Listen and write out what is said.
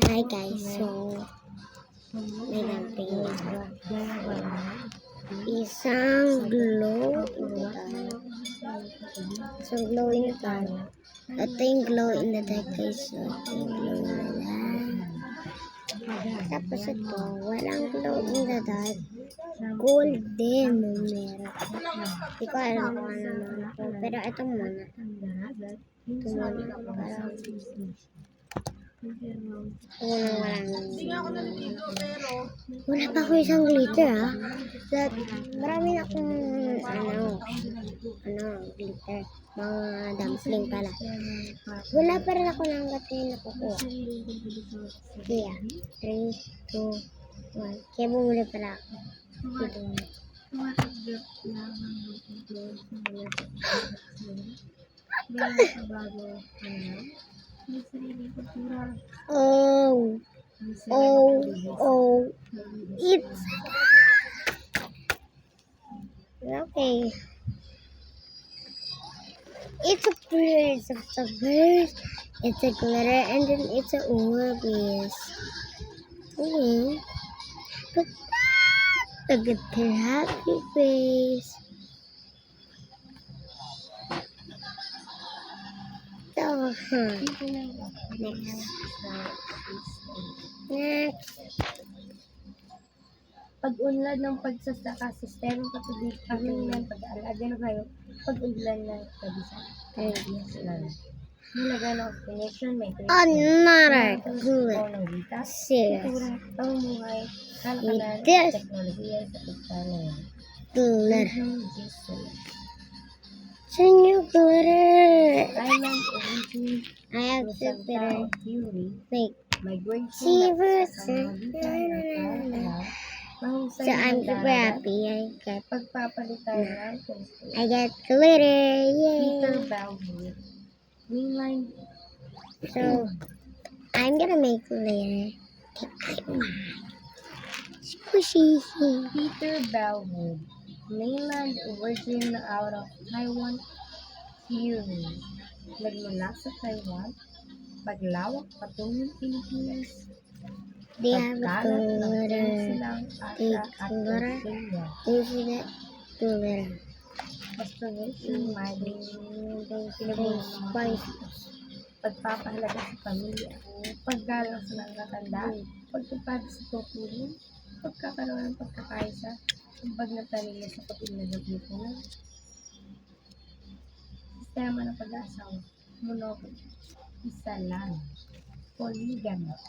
Hi guys, so may namping isang glow in the dark. So glow in the dark. Ito yung glow in the dark guys. So ito yung glow in the dark. Tapos ito, walang glow in the dark. Golden meron. Hindi ko alam kung ano naman ito. Pero ito muna. Ito muna. Parang wala pa ako isang glitter That, marami na akong glitter. Mga dumpling pala. Wala pa rin ako ng gatin na kukuha. Kaya, 3, 2, 1. Kaya bumuli pala ako. Dito na. Oh, it's okay. It's a burst of the burst. It's a glitter and then it's a orbis. Okay. But look at her happy face. So, Next. Pag-unlad ng pagsasaka, sistema patuloy pag-aalaga na kayo, pag-unlad ng kabisan. Halaga ng connection, may Another good serious kulturang pamumuhay, kalakalan, This. teknolohiya sa pagkalan. glitter. Senior glitter. Island origin, I have to glitter. theory, Like, migration, Silver. mahusay So I'm ng super dagat, happy. pagpapalitan ng konstruksyon. I got glitter. Peter Yay. Bellwood, mainline So I'm gonna make glitter. Squishy. Peter Bellwood, mainland origin out of Taiwan theory. Nagmula sa Taiwan, paglawak patungong Pilipinas, They have a pagkalat ng glitter. silang They Asia at glitter. Australia. Do you see that? Glitter. Restoration, mining, Those pinagmumuhay, spices. pagpapahalaga sa pamilya, paggalang sa mga katanda, pagtupad sa tutunin, pagkakaroon ng pagkakaisa, ambag na talino sa pag-unlad ng lipunan, sistema ng pag-aasawa, monogamy, isa lang, polygamy.